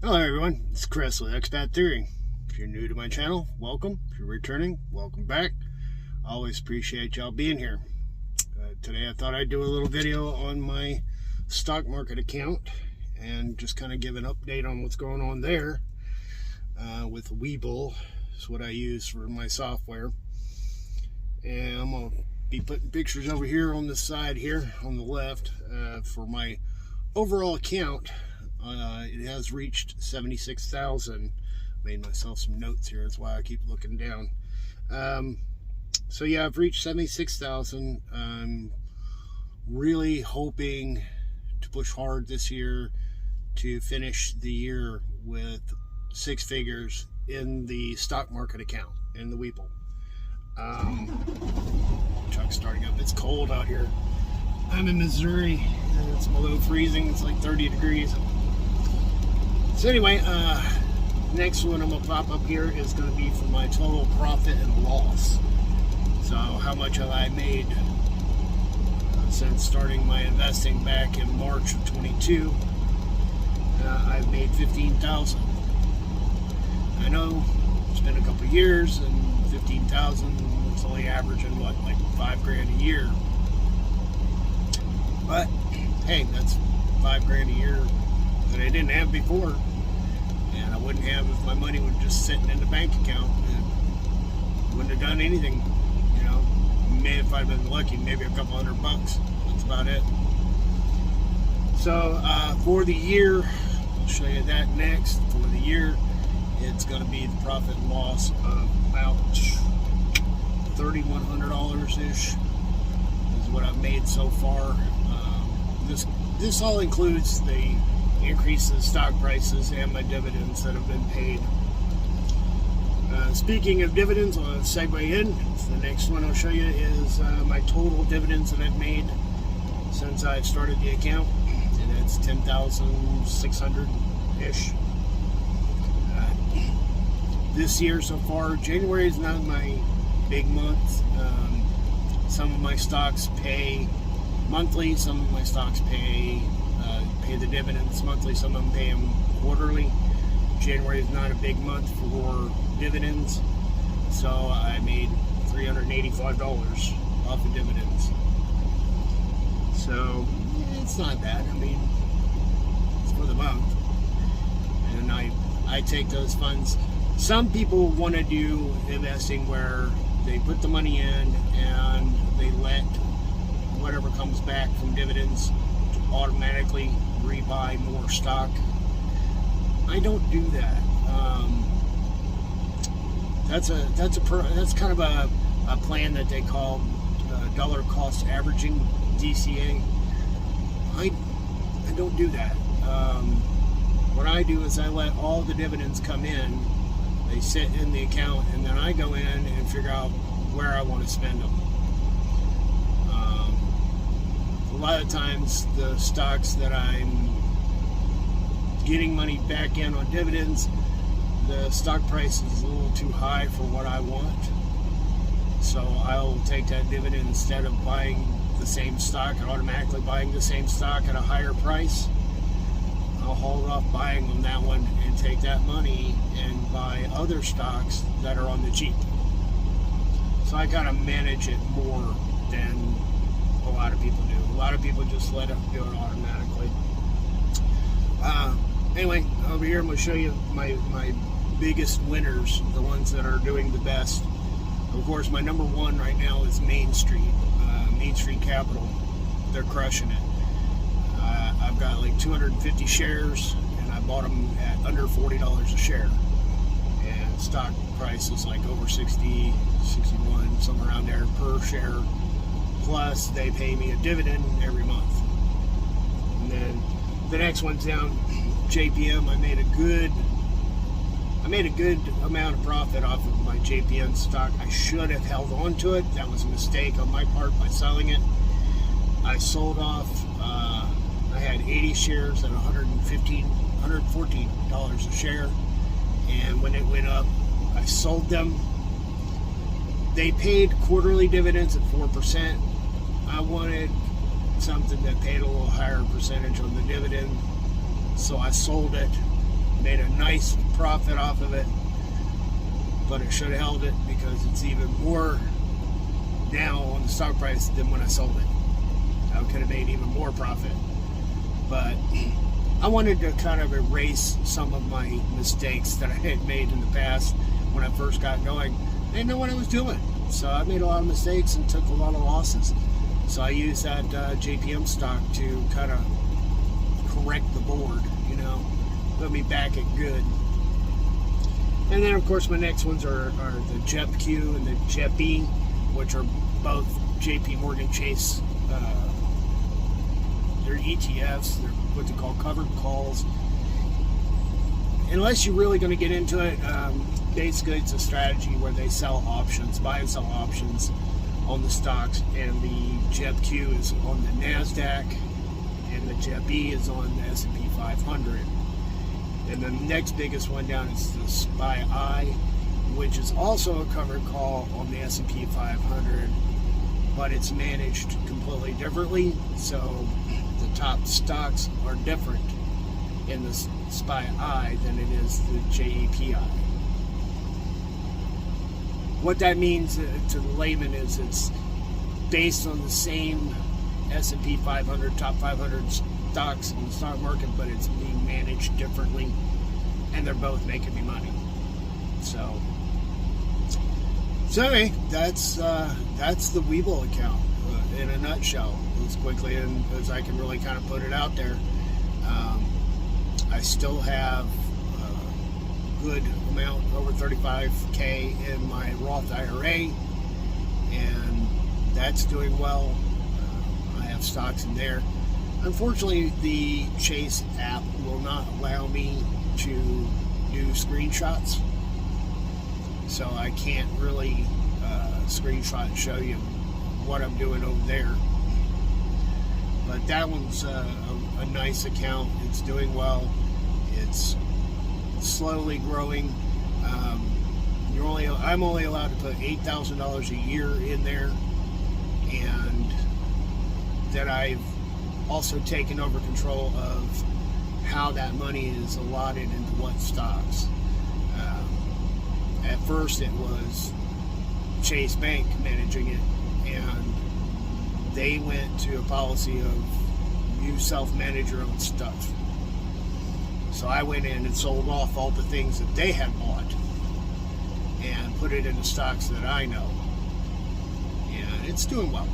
Hello everyone, it's Chris with Expat Theory. If you're new to my channel, welcome. If you're returning, welcome back. I always appreciate y'all being here. Today I thought I'd do a little video on my stock market account and just kind of give an update on what's going on there with Webull. It's what I use for my software. And I'm going to be putting pictures over here on the side here on the left for my overall account. It has reached 76,000. Made myself some notes here. That's why I keep looking down. So yeah, I've reached 76,000. I'm really hoping to push hard this year to finish the year with 6 figures in the stock market account, in the Webull. Truck's starting up. It's cold out here. I'm in Missouri. It's below freezing. It's like 30 degrees. So anyway, next one I'm going to pop up here is going to be for my total profit and loss. So how much have I made since starting my investing back in March of 22? I've made 15,000. I know it's been a couple years and 15,000 is only averaging what, like $5 grand a year. But hey, that's $5 grand a year that I didn't have before, and I wouldn't have if my money was just sitting in the bank account. It wouldn't have done anything, you know. Maybe if I'd been lucky, maybe a couple $100. That's about it. So for the year, I'll show you that next. For the year, it's going to be the profit and loss of about $3,100-ish is what I've made so far. This all includes the increase in stock prices and my dividends that have been paid. Speaking of dividends, I'll segue in. The next one I'll show you is my total dividends that I've made since I've started the account, and it's 10,600-ish. This year so far, January is not my big month. Some of my stocks pay monthly, some of my stocks pay the dividends monthly, some of them pay them quarterly. January is not a big month for dividends, so I made $385 off of dividends. So it's not bad. I mean, it's for the month, and I take those funds. Some people want to do investing where they put the money in and they let whatever comes back from dividends to automatically rebuy more stock. I don't do that. That's kind of a plan that they call dollar cost averaging, DCA. I don't do that. What I do is I let all the dividends come in. They sit in the account, and then I go in and figure out where I want to spend them. A lot of times the stocks that I'm getting money back in on dividends, the stock price is a little too high for what I want. So I'll take that dividend instead of buying the same stock and automatically buying the same stock at a higher price. I'll hold off buying on that one and take that money and buy other stocks that are on the cheap. So I kind of manage it more than a lot of people do. A lot of people just let it do it automatically. Anyway, over here I'm going to show you my biggest winners, the ones that are doing the best. Of course, my number one right now is Main Street. Main Street Capital. They're crushing it. I've got like 250 shares, and I bought them at under $40 a share. And stock price is like over 60, 61, somewhere around there per share. Plus, they pay me a dividend every month. And then the next one's down, JPM. I made a good amount of profit off of my JPM stock. I should have held on to it. That was a mistake on my part by selling it. I sold off. I had 80 shares at $114 a share, and when it went up, I sold them. They paid quarterly dividends at 4%. I wanted something that paid a little higher percentage on the dividend, so I sold it Made a nice profit off of it, but it should have held it because it's even more now on the stock price than when I sold it. I could have made even more profit. But I wanted to kind of erase some of my mistakes that I had made in the past when I first got going. I didn't know what I was doing. So I made a lot of mistakes and took a lot of losses. So I used that JPM stock to kind of correct the board, you know, put me back at good. And then, of course, my next ones are the JEPQ and the JEPE, which are both JP Morgan Chase. They're ETFs. They're what they call covered calls. Unless you're really going to get into it, basically it's a strategy where they sell options, buy and sell options on the stocks, and the JEPQ is on the NASDAQ, and the JEPE is on the S&P 500. And the next biggest one down is the SPY-I, which is also a covered call on the S&P 500, but it's managed completely differently. So the top stocks are different in the SPY-I than it is the JEPI. What that means to the layman is it's based on the same S&P 500, top 500 stocks in the stock market, but it's being managed differently, and they're both making me money. So anyway, that's the Webull account in a nutshell, as quickly and as I can really kind of put it out there. I still have a good amount, over $35K in my Roth IRA, and that's doing well. I have stocks in there. Unfortunately, the Chase app will not allow me to do screenshots, so I can't really screenshot and show you what I'm doing over there. But that one's a nice account. It's doing well. It's slowly growing. I'm only allowed to put $8,000 a year in there, and that I've also taken over control of how that money is allotted into what stocks. At first it was Chase Bank managing it, and they went to a policy of you self-manage your own stuff. So I went in and sold off all the things that they had bought and put it into stocks that I know, and it's doing well.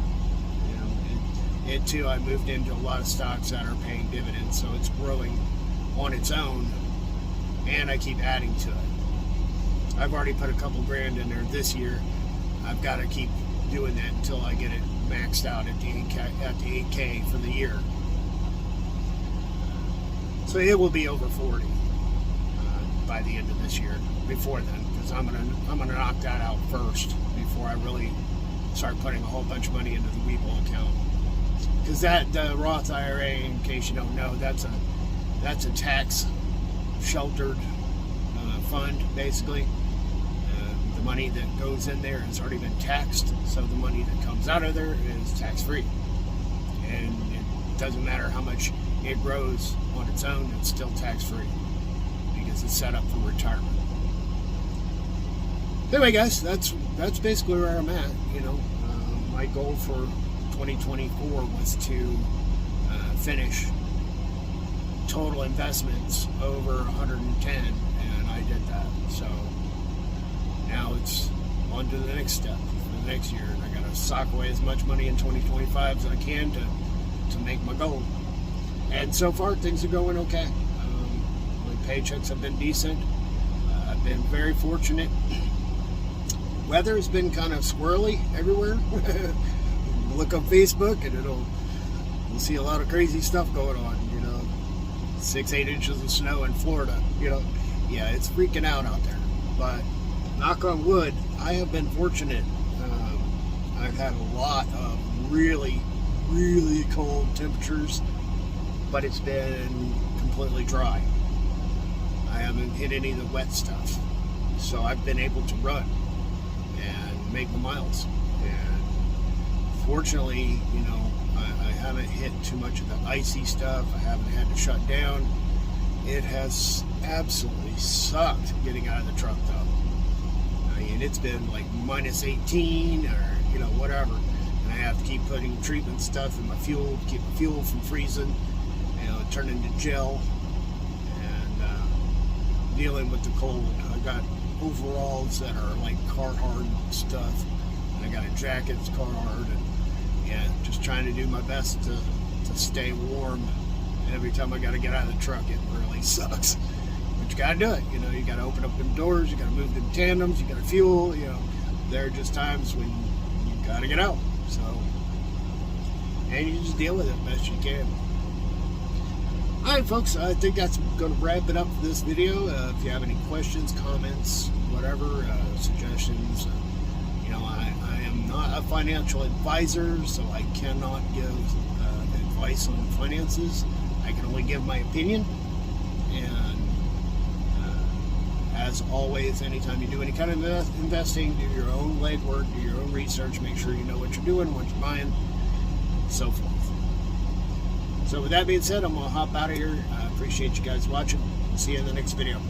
It too, I moved into a lot of stocks that are paying dividends, so it's growing on its own, and I keep adding to it. I've already put a couple grand in there this year. I've got to keep doing that until I get it maxed out at the 8K for the year. So it will be over 40 by the end of this year. Before then, because I'm gonna knock that out first before I really start putting a whole bunch of money into the Webull account. Because the Roth IRA, in case you don't know, that's a tax sheltered fund, basically. The money that goes in there has already been taxed, so the money that comes out of there is tax-free. And it doesn't matter how much it grows on its own, it's still tax-free because it's set up for retirement. Anyway, guys, that's basically where I'm at. My goal for 2024 was to finish total investments over 110, and I did that. So now it's on to the next step for the next year, and I got to sock away as much money in 2025 as I can to make my goal. And so far, things are going okay. My paychecks have been decent. I've been very fortunate. Weather has been kind of squirrely everywhere. Look up Facebook and you'll see a lot of crazy stuff going on. 6-8 inches of snow in Florida. Yeah, it's freaking out there. But knock on wood, I have been fortunate. I've had a lot of really, really cold temperatures, but it's been completely dry. I haven't hit any of the wet stuff, so I've been able to run and make the miles. And fortunately, I haven't hit too much of the icy stuff. I haven't had to shut down. It has absolutely sucked getting out of the truck, though. I mean, it's been like minus 18 or, you know, whatever. And I have to keep putting treatment stuff in my fuel to keep my fuel from freezing, you know, turn into gel. And dealing with the cold. I got overalls that are like Carhartt stuff. And I got a jacket that's Carhartt. And yeah, just trying to do my best to stay warm. And every time I got to get out of the truck, it really sucks. But you got to do it. You know, you got to open up them doors. You got to move them tandems. You got to fuel. You know, there are just times when you got to get out. So, and you just deal with it best you can. Alright, folks, I think that's going to wrap it up for this video. If you have any questions, comments, whatever, suggestions, you know, I am not a financial advisor, so I cannot give advice on finances. I can only give my opinion. And as always, anytime you do any kind of investing, do your own legwork, do your own research, make sure you know what you're doing, what you're buying, and so forth. So with that being said, I'm going to hop out of here. I appreciate you guys watching. See you in the next video.